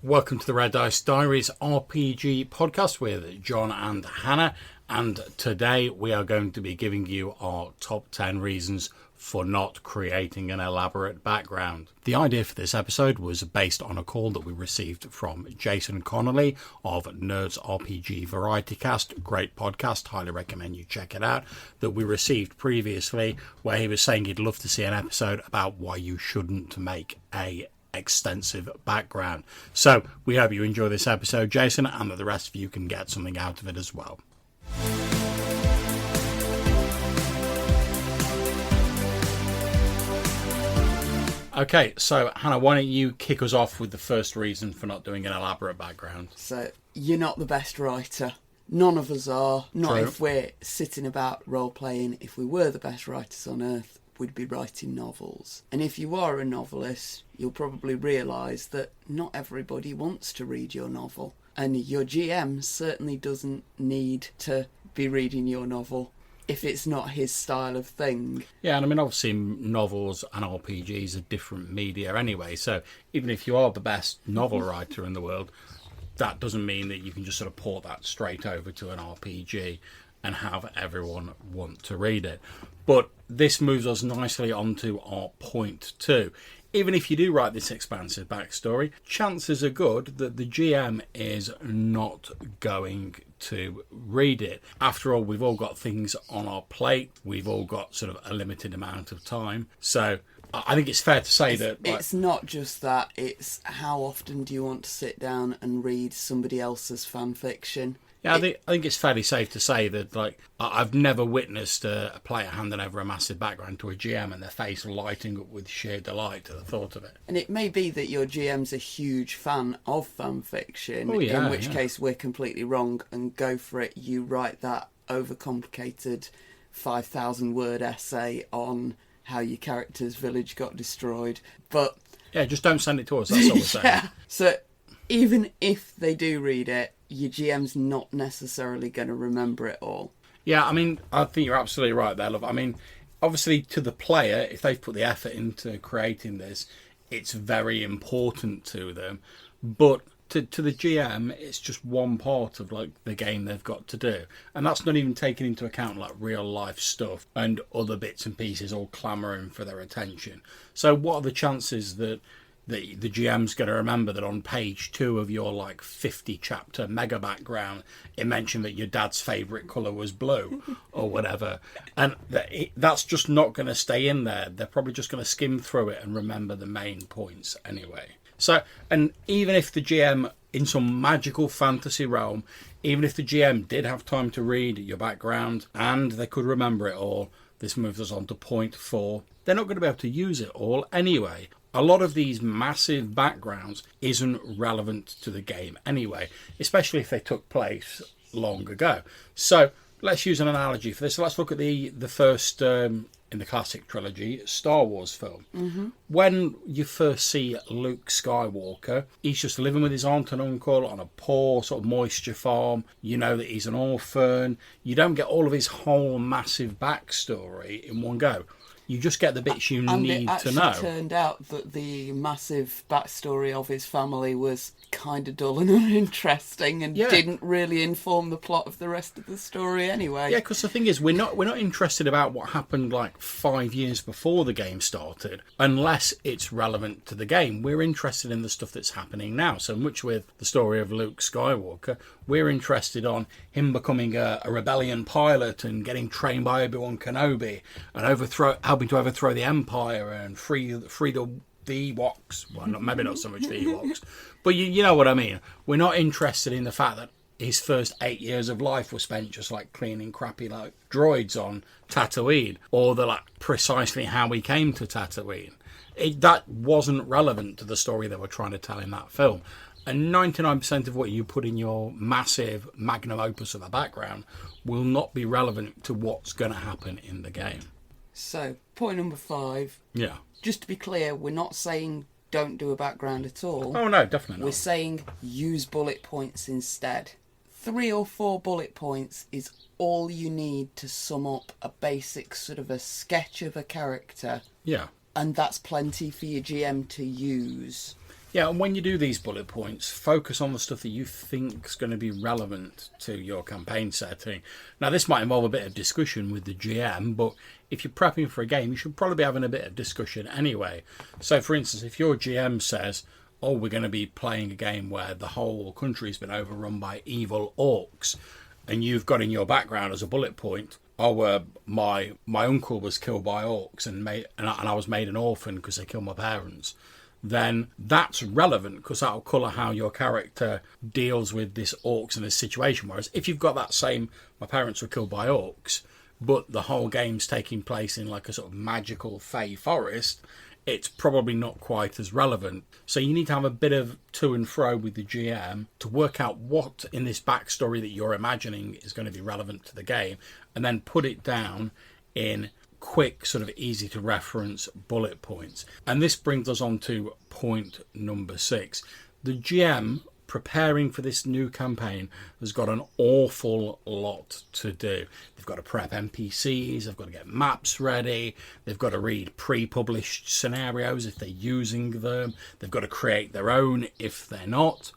Welcome to the Red Dice Diaries RPG podcast with John and Hannah, and today we are going to be giving you our top 10 reasons for not creating an elaborate background. The idea for this episode was based on a call that we received from Jason Connolly of Nerds RPG Variety Cast, great podcast, highly recommend you check it out, that we received previously, where he was saying he'd love to see an episode about why you shouldn't make a extensive background. So we hope you enjoy this episode, Jason, and that the rest of you can get something out of it as well. Okay, so Hannah, why don't you kick us off with the first reason for not doing an elaborate background? So, you're not the best writer. None of us are. Not True. if we're sitting about role-playing. If we were the best writers on earth, we'd be writing novels. And if you are a novelist, you'll probably realise that not everybody wants to read your novel. And your GM certainly doesn't need to be reading your novel if it's not his style of thing. Yeah, and I mean, obviously novels and RPGs are different media anyway, so even if you are the best novel writer in the world, that doesn't mean that you can just sort of port that straight over to an RPG and have everyone want to read it. But this moves us nicely onto our point two. Even if you do write this expansive backstory, chances are good that the GM is not going to read it. After all, we've all got things on our plate. We've all got sort of a limited amount of time. So I think it's fair to say that... It's not just that, it's how often do you want to sit down and read somebody else's fan fiction? Yeah, I think it's fairly safe to say that, like, I've never witnessed a player handing over a massive background to a GM and their face lighting up with sheer delight at the thought of it. And it may be that your GM's a huge fan of fan fiction, in which case we're completely wrong, and go for it. You write that overcomplicated 5,000 word essay on how your character's village got destroyed. But yeah, just don't send it to us, that's all we're saying. Yeah. So even if they do read it, your GM's not necessarily going to remember it all. Yeah, I mean, I think you're absolutely right there, love. I mean, obviously to the player, if they've put the effort into creating this, it's very important to them. But to the GM, it's just one part of, like, the game they've got to do. And that's not even taking into account, like, real life stuff and other bits and pieces all clamouring for their attention. So what are the chances that the GM's going to remember that on page 2 of your, like, 50 chapter mega background, it mentioned that your dad's favourite colour was blue or whatever, and that's just not going to stay in there. They're probably just going to skim through it and remember the main points anyway. So, and even if the GM, in some magical fantasy realm, even if the GM did have time to read your background and they could remember it all, this moves us on to point 4. They're not going to be able to use it all anyway. A lot of these massive backgrounds isn't relevant to the game anyway, especially if they took place long ago. So let's use an analogy for this. So let's look at the first, in the classic trilogy, Star Wars film. Mm-hmm. When you first see Luke Skywalker, he's just living with his aunt and uncle on a poor sort of moisture farm. You know that he's an orphan. You don't get all of his whole massive backstory in one go. You just get the bits you need to know. And it turned out that the massive backstory of his family was kind of dull and uninteresting and didn't really inform the plot of the rest of the story anyway. Yeah, because the thing is, we're not interested about what happened like 5 years before the game started, unless it's relevant to the game. We're interested in the stuff that's happening now. So much with the story of Luke Skywalker, we're interested on him becoming a rebellion pilot and getting trained by Obi-Wan Kenobi and helping to overthrow the Empire and free the Ewoks. Well, maybe not so much the Ewoks, but you know what I mean. We're not interested in the fact that his first 8 years of life were spent just like cleaning crappy like droids on Tatooine, or the like precisely how he came to Tatooine. That wasn't relevant to the story they were trying to tell in that film. And 99% of what you put in your massive magnum opus of a background will not be relevant to what's going to happen in the game. So, point number 5. Yeah. Just to be clear, we're not saying don't do a background at all. Oh, no, definitely not. We're saying use bullet points instead. 3 or 4 bullet points is all you need to sum up a basic sort of a sketch of a character. Yeah. And that's plenty for your GM to use. Yeah, and when you do these bullet points, focus on the stuff that you think is going to be relevant to your campaign setting. Now, this might involve a bit of discussion with the GM, but if you're prepping for a game, you should probably be having a bit of discussion anyway. So, for instance, if your GM says, oh, we're going to be playing a game where the whole country's been overrun by evil orcs, and you've got in your background as a bullet point, oh, my uncle was killed by orcs and I was made an orphan because they killed my parents, then that's relevant because that'll colour how your character deals with this orcs in this situation. Whereas if you've got that same, my parents were killed by orcs, but the whole game's taking place in like a sort of magical fey forest, it's probably not quite as relevant. So you need to have a bit of to and fro with the GM to work out what in this backstory that you're imagining is going to be relevant to the game, and then put it down in quick, sort of easy to reference bullet points. And this brings us on to point number 6. The GM preparing for this new campaign has got an awful lot to do. They've got to prep NPCs, they've got to get maps ready, they've got to read pre-published scenarios if they're using them, they've got to create their own if they're not.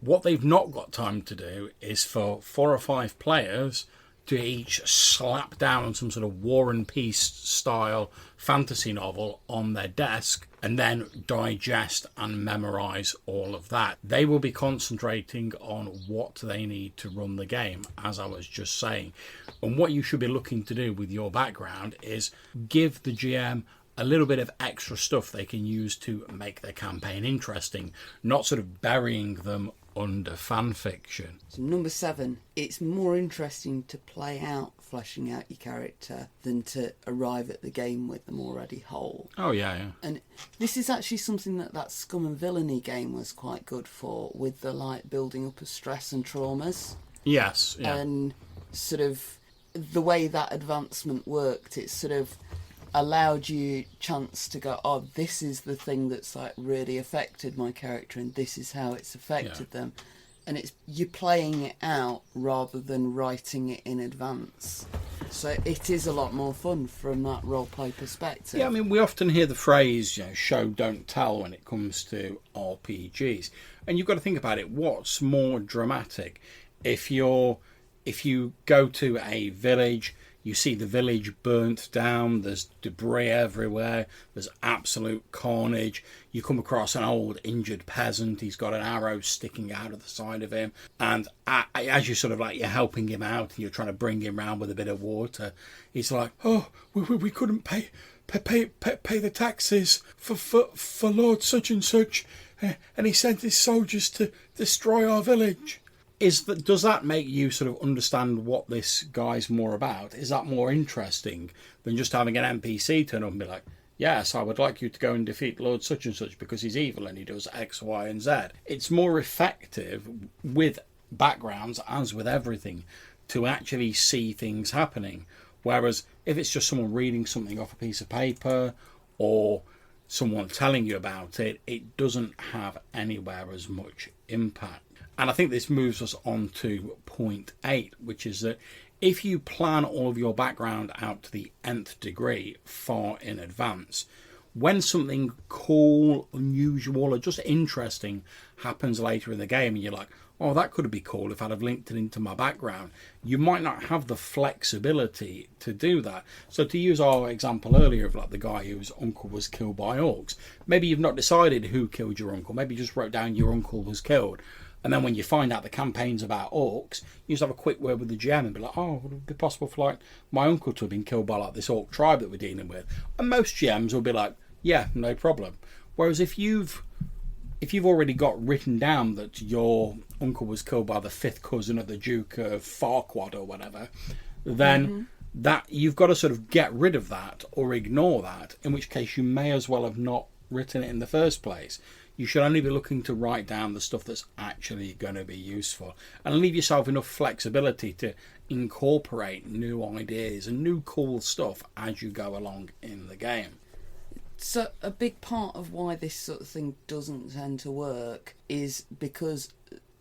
What they've not got time to do is for 4 or 5 players to each slap down some sort of War and Peace style fantasy novel on their desk and then digest and memorise all of that. They will be concentrating on what they need to run the game, as I was just saying. And what you should be looking to do with your background is give the GM a little bit of extra stuff they can use to make their campaign interesting, not sort of burying them under fan fiction. So number 7, it's more interesting to play out fleshing out your character than to arrive at the game with them already whole. Oh yeah. And this is actually something that Scum and Villainy game was quite good for, with the like building up of stress and traumas. Yes, yeah. And sort of the way that advancement worked, it sort of allowed you chance to go, oh, this is the thing that's like really affected my character and this is how it's affected them. And it's you're playing it out rather than writing it in advance. So it is a lot more fun from that roleplay perspective. Yeah, I mean, we often hear the phrase, show, don't tell when it comes to RPGs. And you've got to think about it. What's more dramatic? If you go to a village, you see the village burnt down, there's debris everywhere, there's absolute carnage. You come across an old injured peasant, he's got an arrow sticking out of the side of him, and as you sort of like, you're helping him out and you're trying to bring him round with a bit of water, he's like, oh, we couldn't pay the taxes for Lord such and such, and he sent his soldiers to destroy our village. Does that make you sort of understand what this guy's more about? Is that more interesting than just having an NPC turn up and be like, yes, I would like you to go and defeat Lord such and such because he's evil and he does X, Y, and Z. It's more effective with backgrounds, as with everything, to actually see things happening. Whereas if it's just someone reading something off a piece of paper or someone telling you about it, it doesn't have anywhere as much impact. And I think this moves us on to point 8, which is that if you plan all of your background out to the nth degree far in advance, when something cool, unusual, or just interesting happens later in the game and you're like, oh, that could be cool if I'd have linked it into my background, you might not have the flexibility to do that. So to use our example earlier of like the guy whose uncle was killed by orcs, maybe you've not decided who killed your uncle, maybe you just wrote down your uncle was killed. And then when you find out the campaign's about orcs, you just have a quick word with the GM and be like, oh, would it be possible for like my uncle to have been killed by like this orc tribe that we're dealing with? And most GMs will be like, yeah, no problem. Whereas if you've already got written down that your uncle was killed by the 5th cousin of the Duke of Farquaad or whatever, then that you've got to sort of get rid of that or ignore that, in which case you may as well have not written it in the first place. You should only be looking to write down the stuff that's actually going to be useful and leave yourself enough flexibility to incorporate new ideas and new cool stuff as you go along in the game. So a big part of why this sort of thing doesn't tend to work is because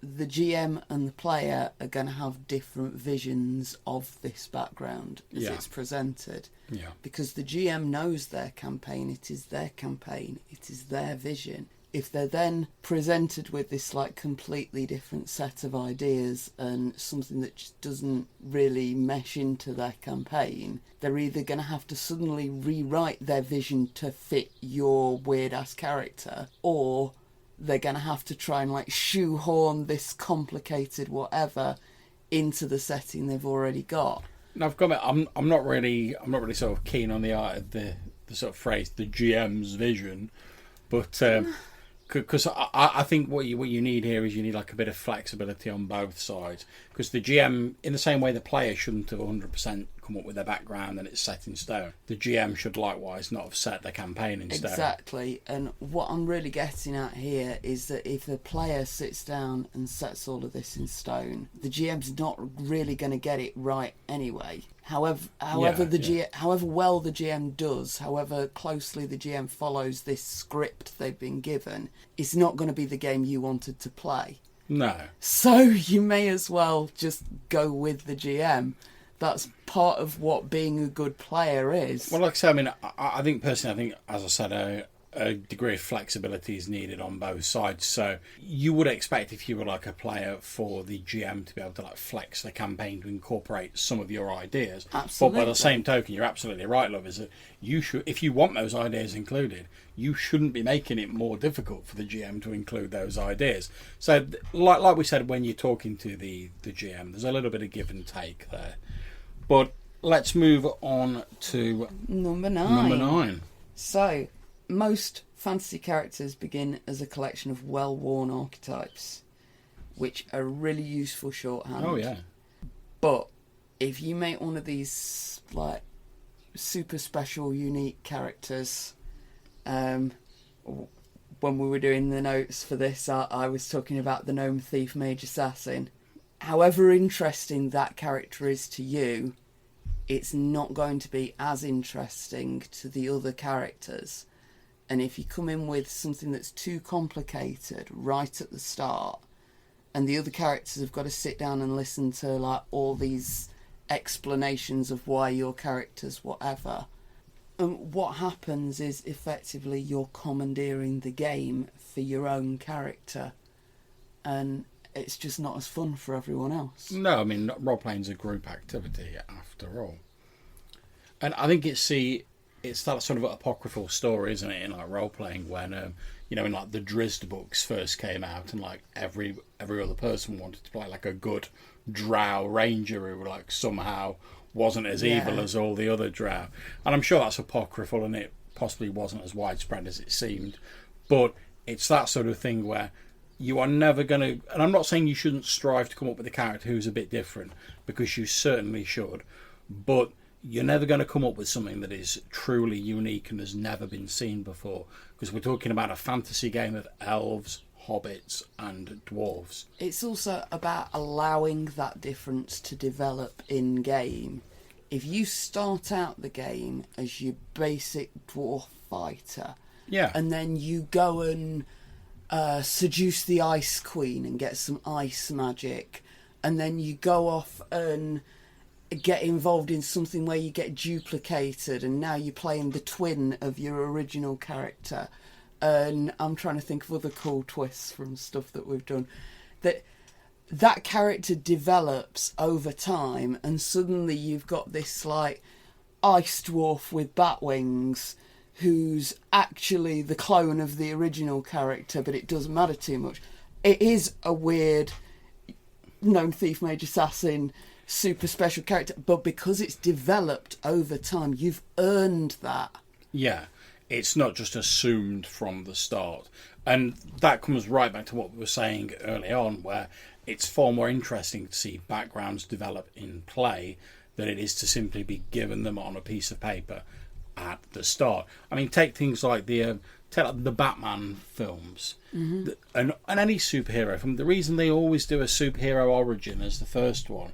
the GM and the player are going to have different visions of this background as it's presented. Yeah. Because the GM knows their campaign, it is their campaign, it is their vision. if they're then presented with this like completely different set of ideas and something that just doesn't really mesh into their campaign, they're either going to have to suddenly rewrite their vision to fit your weird ass character, or they're going to have to try and like shoehorn this complicated whatever into the setting they've already got. Now, I've got. I'm not really sort of keen on the sort of phrase the GM's vision, but because I think what you need here is you need like a bit of flexibility on both sides, because the GM, in the same way the player shouldn't have 100% come up with their background and it's set in stone, the GM should likewise not have set their campaign in stone. Exactly, and what I'm really getting at here is that if the player sits down and sets all of this in stone, the GM's not really going to get it right anyway. However well the GM does, however closely the GM follows this script they've been given, it's not going to be the game you wanted to play. No. So you may as well just go with the GM. That's part of what being a good player is. Well, like I said, I mean, I think personally, as I said, a degree of flexibility is needed on both sides. So you would expect, if you were like a player, for the GM to be able to like flex the campaign to incorporate some of your ideas. Absolutely. But by the same token, you're absolutely right, love, is that you should, if you want those ideas included, you shouldn't be making it more difficult for the GM to include those ideas. So like we said, when you're talking to the GM, there's a little bit of give and take there. But let's move on to Number 9. Number 9. So, most fantasy characters begin as a collection of well-worn archetypes, which are really useful shorthand. Oh, yeah. But if you make one of these, like, super special, unique characters, when we were doing the notes for this, I was talking about the Gnome Thief Mage Assassin. However interesting that character is to you, it's not going to be as interesting to the other characters. And if you come in with something that's too complicated right at the start, and the other characters have got to sit down and listen to like all these explanations of why your character's whatever, and what happens is effectively you're commandeering the game for your own character, and it's just not as fun for everyone else. No, I mean, role-playing's a group activity after all. And I think it's that sort of apocryphal story, isn't it, in like role-playing, when, in like the Drizzt books first came out, and like every other person wanted to play like a good drow ranger who like somehow wasn't as evil as all the other drow. And I'm sure that's apocryphal, and it possibly wasn't as widespread as it seemed. But it's that sort of thing where you are never going to... And I'm not saying you shouldn't strive to come up with a character who's a bit different, because you certainly should. But you're never going to come up with something that is truly unique and has never been seen before. Because we're talking about a fantasy game of elves, hobbits and dwarves. It's also about allowing that difference to develop in-game. If you start out the game as your basic dwarf fighter, and then you go and seduce the Ice Queen and get some ice magic, and then you go off and get involved in something where you get duplicated, and now you're playing the twin of your original character, and I'm trying to think of other cool twists from stuff that we've done, that character develops over time, and suddenly you've got this like ice dwarf with bat wings who's actually the clone of the original character, but it doesn't matter too much. It is a weird Gnome Thief Mage Assassin super special character, but because it's developed over time, you've earned that. Yeah, it's not just assumed from the start. And that comes right back to what we were saying early on, where it's far more interesting to see backgrounds develop in play than it is to simply be given them on a piece of paper at the start. I mean, take things like the Batman films, and any superhero film. The reason they always do a superhero origin as the first one,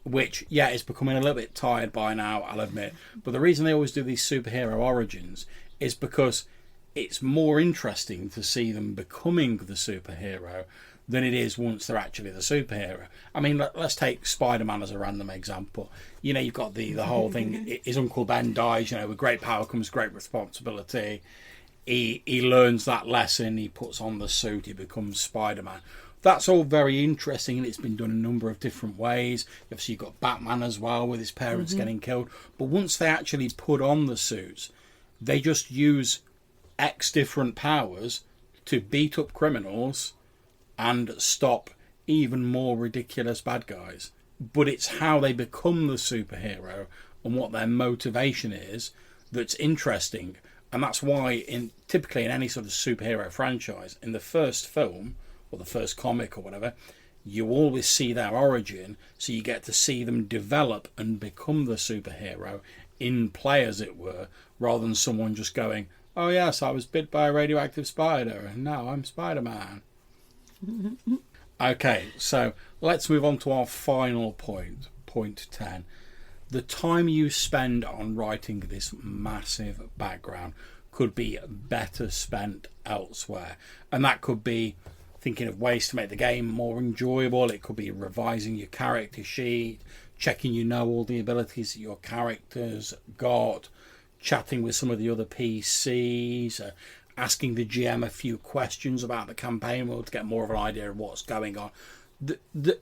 which, is becoming a little bit tired by now, I'll admit, but the reason they always do these superhero origins is because it's more interesting to see them becoming the superhero than it is once they're actually the superhero. I mean, let's take Spider-Man as a random example. You've got the whole thing, his Uncle Ben dies, with great power comes great responsibility. he learns that lesson, he puts on the suit, he becomes Spider-Man. That's all very interesting, and it's been done a number of different ways. Obviously, you've got Batman as well, with his parents getting killed. But once they actually put on the suits, they just use X different powers to beat up criminals and stop even more ridiculous bad guys. But it's how they become the superhero and what their motivation is that's interesting. And that's why typically in any sort of superhero franchise, in the first film or the first comic or whatever, you always see their origin, so you get to see them develop and become the superhero in play, as it were, rather than someone just going, oh yes, I was bit by a radioactive spider and now I'm Spider-Man. Okay, so let's move on to our final point 10. The time you spend on writing this massive background could be better spent elsewhere. And that could be thinking of ways to make the game more enjoyable. It could be revising your character sheet, checking you know all the abilities that your characters got, chatting with some of the other PCs, asking the GM a few questions about the campaign world to get more of an idea of what's going on.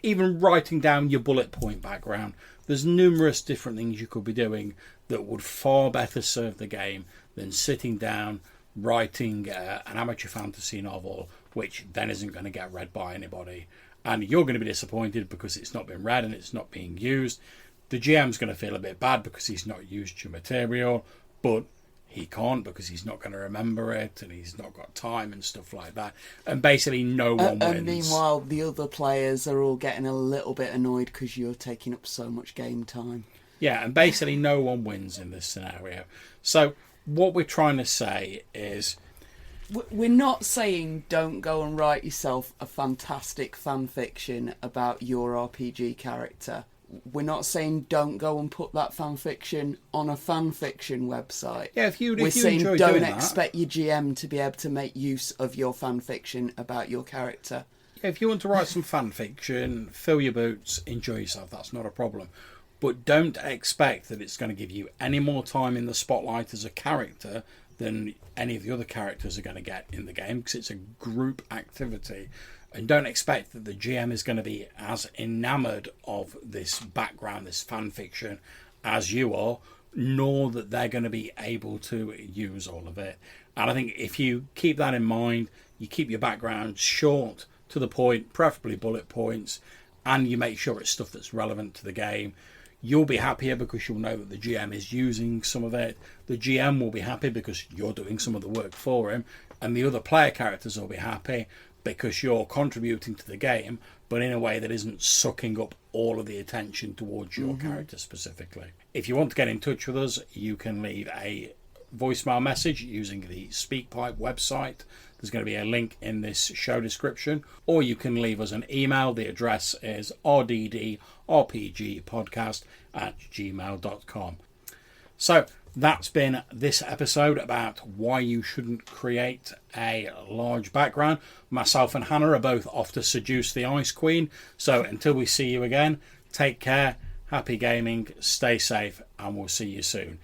Even writing down your bullet point background. There's numerous different things you could be doing that would far better serve the game than sitting down, writing an amateur fantasy novel, which then isn't going to get read by anybody. And you're going to be disappointed because it's not been read and it's not being used. The GM's going to feel a bit bad because he's not used your material, but he can't because he's not going to remember it and he's not got time and stuff like that. And basically no one wins. And meanwhile, the other players are all getting a little bit annoyed because you're taking up so much game time. Yeah, and basically no one wins in this scenario. So what we're trying to say is... We're not saying don't go and write yourself a fantastic fan fiction about your RPG character. We're not saying don't go and put that fan fiction on a fan fiction website. Yeah, if you saying enjoy don't doing that, expect your GM to be able to make use of your fan fiction about your character. Yeah, if you want to write some fan fiction, fill your boots, enjoy yourself, that's not a problem. But don't expect that it's going to give you any more time in the spotlight as a character than any of the other characters are going to get in the game, because it's a group activity. And don't expect that the GM is going to be as enamoured of this background, this fan fiction, as you are, nor that they're going to be able to use all of it. And I think if you keep that in mind, you keep your background short, to the point, preferably bullet points, and you make sure it's stuff that's relevant to the game, you'll be happier because you'll know that the GM is using some of it. The GM will be happy because you're doing some of the work for him, and the other player characters will be happy because you're contributing to the game, but in a way that isn't sucking up all of the attention towards your character specifically. If you want to get in touch with us, you can leave a voicemail message using the SpeakPipe website. There's going to be a link in this show description, or you can leave us an email. The address is rddrpgpodcast@gmail.com. So that's been this episode about why you shouldn't create a large background. Myself and Hannah are both off to seduce the Ice Queen. So until we see you again, take care, happy gaming, stay safe, and we'll see you soon.